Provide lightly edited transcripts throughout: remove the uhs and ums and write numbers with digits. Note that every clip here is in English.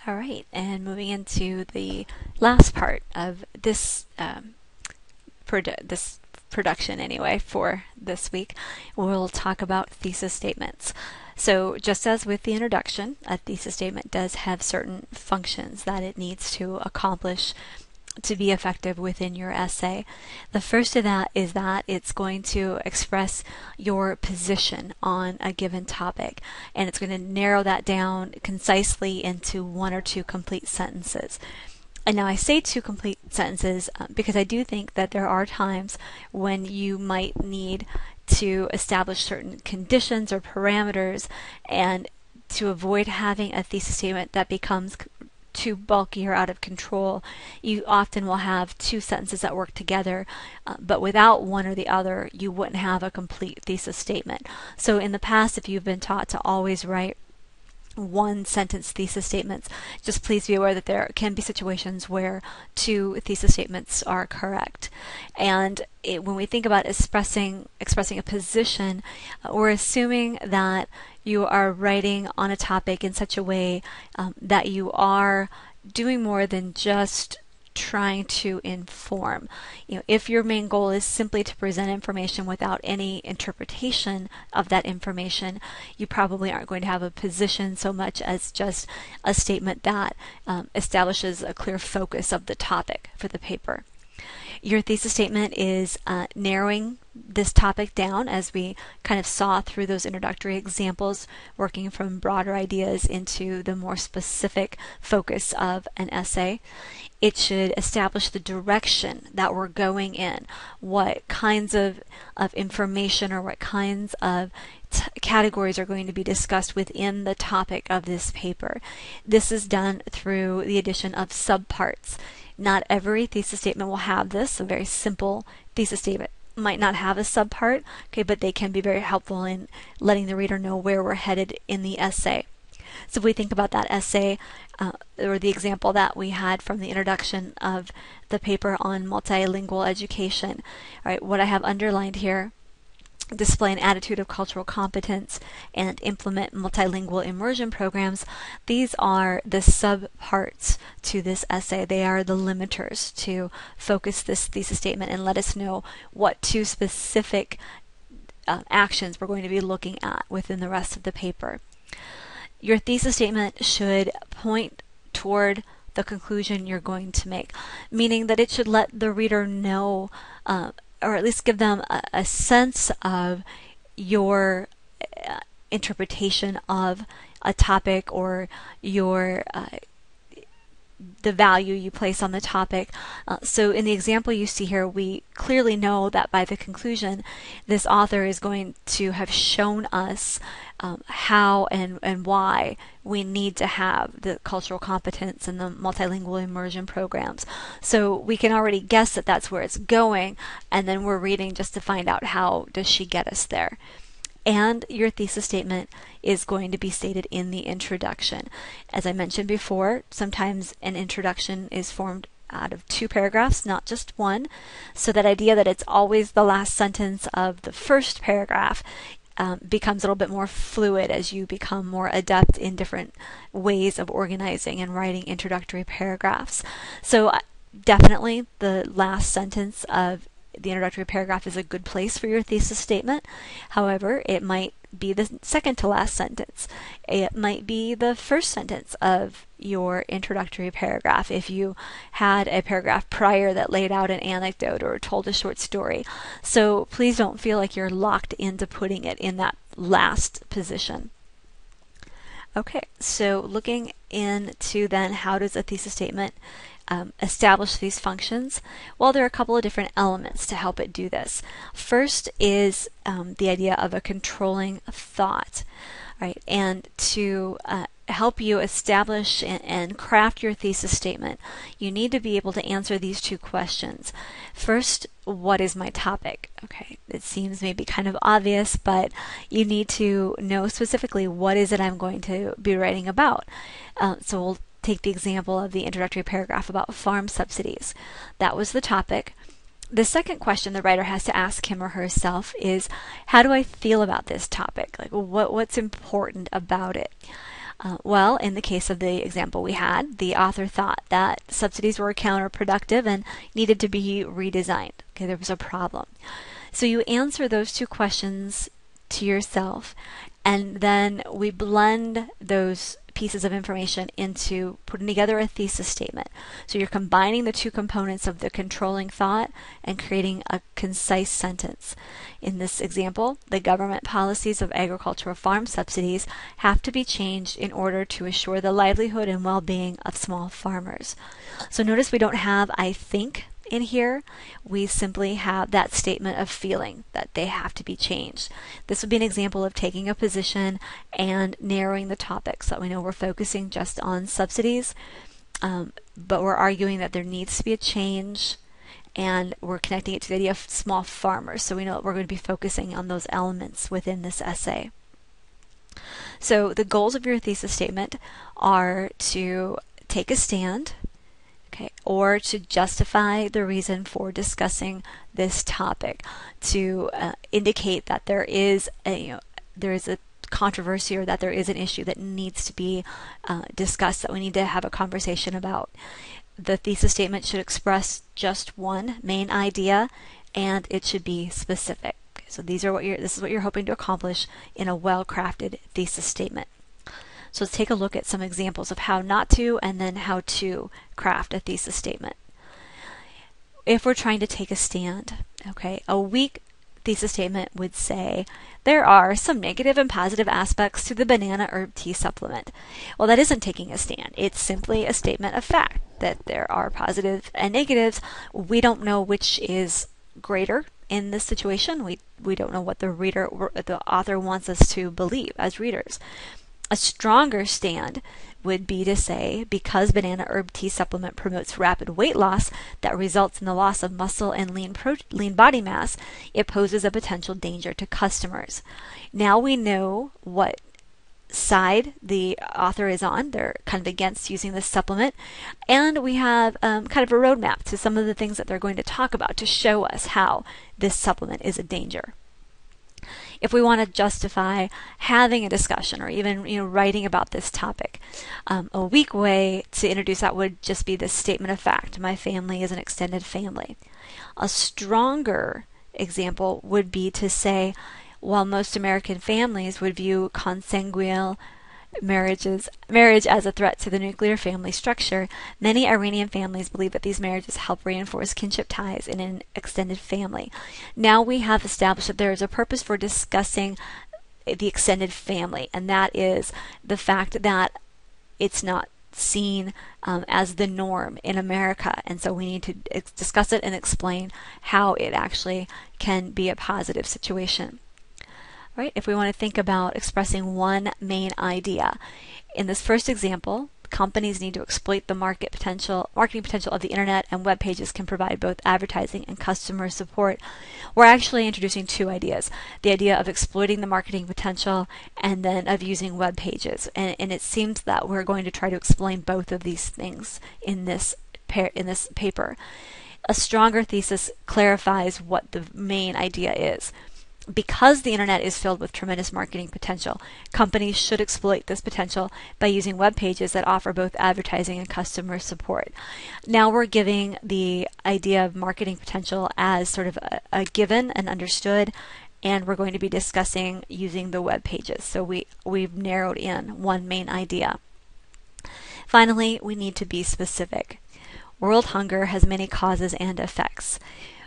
All right, and moving into the last part of this this production anyway for this week, we'll talk about thesis statements. So just as with the introduction, a thesis statement does have certain functions that it needs to accomplish to be effective within your essay. The first of that is that it's going to express your position on a given topic, and it's going to narrow that down concisely into one or two complete sentences. And now I say two complete sentences because I do think that there are times when you might need to establish certain conditions or parameters, and to avoid having a thesis statement that becomes too bulky or out of control, you often will have two sentences that work together, but without one or the other, you wouldn't have a complete thesis statement. So in the past, if you've been taught to always write one sentence thesis statements, just please be aware that there can be situations where two thesis statements are correct. And when we think about expressing a position, we're assuming that you are writing on a topic in such a way that you are doing more than just trying to inform. If your main goal is simply to present information without any interpretation of that information, you probably aren't going to have a position so much as just a statement that establishes a clear focus of the topic for the paper. Your thesis statement is narrowing this topic down, as we kind of saw through those introductory examples, working from broader ideas into the more specific focus of an essay. It should establish the direction that we're going in, what kinds of information or what kinds of categories are going to be discussed within the topic of this paper. This is done through the addition of subparts. Not every thesis statement will have this. A very simple thesis statement might not have a subpart, okay, but they can be very helpful in letting the reader know where we're headed in the essay. So if we think about that essay, or the example that we had from the introduction of the paper on multilingual education, all right, what I have underlined here: display an attitude of cultural competence and implement multilingual immersion programs. These are the subparts to this essay. They are the limiters to focus this thesis statement and let us know what two specific actions we're going to be looking at within the rest of the paper. Your thesis statement should point toward the conclusion you're going to make, meaning that it should let the reader know, or at least give them a sense of your interpretation of a topic, or your the value you place on the topic. So in the example you see here, we clearly know that by the conclusion, this author is going to have shown us how and why we need to have the cultural competence and the multilingual immersion programs. So we can already guess that that's where it's going, and then we're reading just to find out how does she get us there. And your thesis statement is going to be stated in the introduction. As I mentioned before, sometimes an introduction is formed out of two paragraphs, not just one. So that idea that it's always the last sentence of the first paragraph becomes a little bit more fluid as you become more adept in different ways of organizing and writing introductory paragraphs. So definitely the last sentence of the introductory paragraph is a good place for your thesis statement. However, it might be the second to last sentence. It might be the first sentence of your introductory paragraph if you had a paragraph prior that laid out an anecdote or told a short story. So please don't feel like you're locked into putting it in that last position. Okay, so looking into then how does a thesis statement establish these functions? Well, there are a couple of different elements to help it do this. First is the idea of a controlling thought, right? And to help you establish and craft your thesis statement, you need to be able to answer these two questions. First, what is my topic? Okay, it seems maybe kind of obvious, but you need to know specifically what is it I'm going to be writing about. So we'll take the example of the introductory paragraph about farm subsidies. That was the topic. The second question the writer has to ask him or herself is, how do I feel about this topic? Like, what's important about it? Well, in the case of the example we had, the author thought that subsidies were counterproductive and needed to be redesigned. Okay, there was a problem. So you answer those two questions to yourself, and then we blend those pieces of information into putting together a thesis statement. So you're combining the two components of the controlling thought and creating a concise sentence. In this example, the government policies of agricultural farm subsidies have to be changed in order to assure the livelihood and well-being of small farmers. So notice we don't have I think in here. We simply have that statement of feeling that they have to be changed. This would be an example of taking a position and narrowing the topic, so that we know we're focusing just on subsidies, but we're arguing that there needs to be a change, and we're connecting it to the idea of small farmers, so we know that we're going to be focusing on those elements within this essay. So the goals of your thesis statement are to take a stand, okay, or to justify the reason for discussing this topic, to indicate that there is a controversy, or that there is an issue that needs to be discussed, that we need to have a conversation about. The thesis statement should express just one main idea, and it should be specific. So this is what you're hoping to accomplish in a well-crafted thesis statement. So let's take a look at some examples of how not to, and then how to craft a thesis statement. If we're trying to take a stand, okay, a weak thesis statement would say, there are some negative and positive aspects to the banana herb tea supplement. Well, that isn't taking a stand. It's simply a statement of fact that there are positives and negatives. We don't know which is greater in this situation. We don't know what the author wants us to believe as readers. A stronger stand would be to say, because banana herb tea supplement promotes rapid weight loss that results in the loss of muscle and lean body mass, it poses a potential danger to customers. Now we know what side the author is on. They're kind of against using this supplement, and we have kind of a roadmap to some of the things that they're going to talk about to show us how this supplement is a danger. If we want to justify having a discussion, or even writing about this topic, a weak way to introduce that would just be this statement of fact: my family is an extended family. A stronger example would be to say, while most American families would view consanguineal marriage as a threat to the nuclear family structure, many Iranian families believe that these marriages help reinforce kinship ties in an extended family. Now we have established that there is a purpose for discussing the extended family, and that is the fact that it's not seen as the norm in America, and so we need to discuss it and explain how it actually can be a positive situation. Right? If we want to think about expressing one main idea, in this first example, companies need to exploit the marketing potential of the internet, and web pages can provide both advertising and customer support. We're actually introducing two ideas: the idea of exploiting the marketing potential, and then of using web pages. And it seems that we're going to try to explain both of these things in this paper. A stronger thesis clarifies what the main idea is. Because the internet is filled with tremendous marketing potential, companies should exploit this potential by using web pages that offer both advertising and customer support. Now we're giving the idea of marketing potential as sort of a given and understood, and we're going to be discussing using the web pages. So we've narrowed in one main idea. Finally, we need to be specific. World hunger has many causes and effects.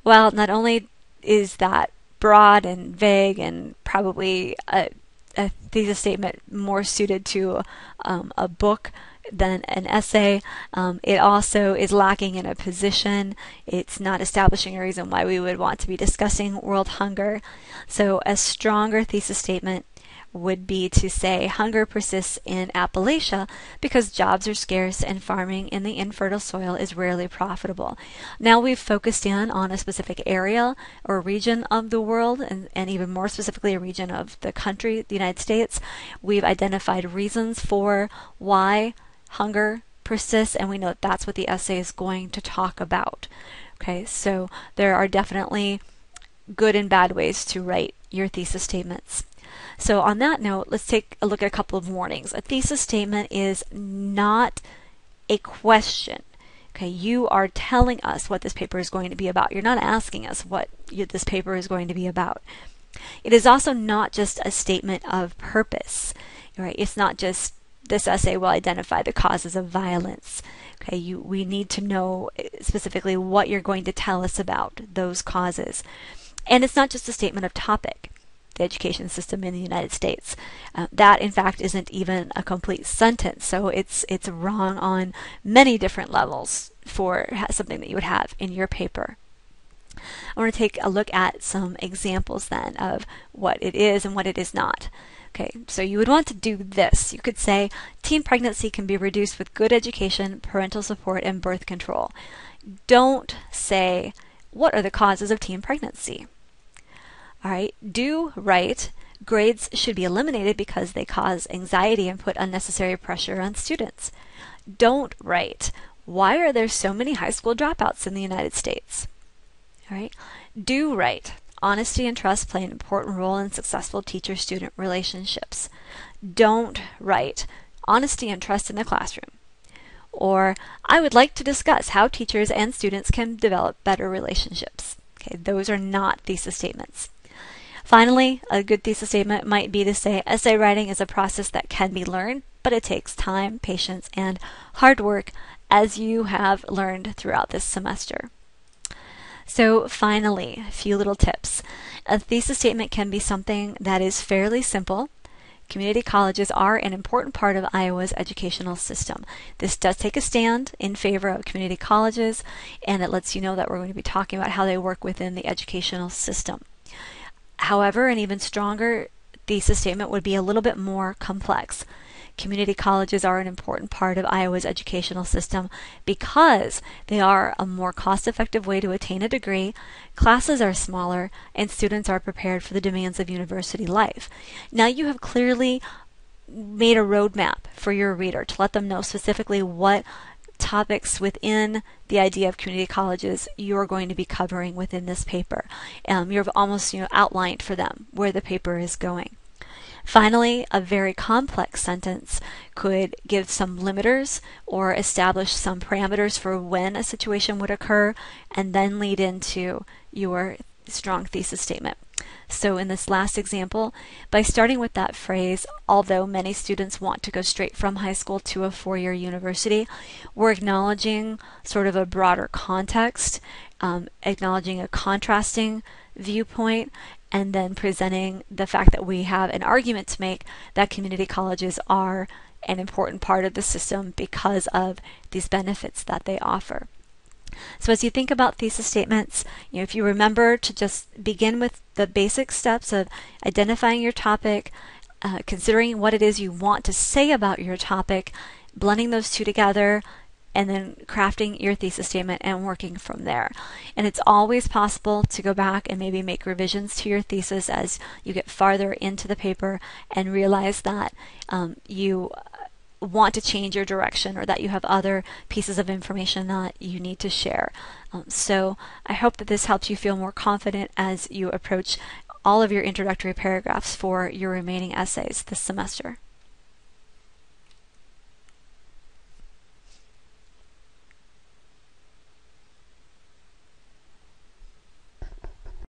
Well, not only is that broad and vague, and probably a thesis statement more suited to a book than an essay, it also is lacking in a position. It's not establishing a reason why we would want to be discussing world hunger. So a stronger thesis statement would be to say, hunger persists in Appalachia because jobs are scarce and farming in the infertile soil is rarely profitable. Now we've focused in on a specific area or region of the world, and even more specifically a region of the country, the United States. We've identified reasons for why hunger persists, and we know that that's what the essay is going to talk about. Okay, so there are definitely good and bad ways to write your thesis statements. So on that note, let's take a look at a couple of warnings. A thesis statement is not a question. Okay, you are telling us what this paper is going to be about. You're not asking us what this paper is going to be about. It is also not just a statement of purpose, right? It's not just this essay will identify the causes of violence. Okay, we need to know specifically what you're going to tell us about those causes. And it's not just a statement of topic, the education system in the United States. That, in fact, isn't even a complete sentence, so it's wrong on many different levels for something that you would have in your paper. I want to take a look at some examples then of what it is and what it is not. Okay, so you would want to do this. You could say, teen pregnancy can be reduced with good education, parental support, and birth control. Don't say, what are the causes of teen pregnancy? All right, do write, grades should be eliminated because they cause anxiety and put unnecessary pressure on students. Don't write, why are there so many high school dropouts in the United States? All right, do write, honesty and trust play an important role in successful teacher-student relationships. Don't write, honesty and trust in the classroom. Or, I would like to discuss how teachers and students can develop better relationships. Okay, those are not thesis statements. Finally, a good thesis statement might be to say, essay writing is a process that can be learned, but it takes time, patience, and hard work, as you have learned throughout this semester. So finally, a few little tips. A thesis statement can be something that is fairly simple. Community colleges are an important part of Iowa's educational system. This does take a stand in favor of community colleges, and it lets you know that we're going to be talking about how they work within the educational system. However, an even stronger thesis statement would be a little bit more complex. Community colleges are an important part of Iowa's educational system because they are a more cost-effective way to attain a degree, classes are smaller, and students are prepared for the demands of university life. Now you have clearly made a roadmap for your reader to let them know specifically what topics within the idea of community colleges you're going to be covering within this paper. You've almost outlined for them where the paper is going. Finally, a very complex sentence could give some limiters or establish some parameters for when a situation would occur and then lead into your strong thesis statement. So in this last example, by starting with that phrase, although many students want to go straight from high school to a four-year university, we're acknowledging sort of a broader context, acknowledging a contrasting viewpoint, and then presenting the fact that we have an argument to make that community colleges are an important part of the system because of these benefits that they offer. So as you think about thesis statements, if you remember to just begin with the basic steps of identifying your topic, considering what it is you want to say about your topic, blending those two together, and then crafting your thesis statement and working from there. And it's always possible to go back and maybe make revisions to your thesis as you get farther into the paper and realize that you want to change your direction or that you have other pieces of information that you need to share. So I hope that this helps you feel more confident as you approach all of your introductory paragraphs for your remaining essays this semester.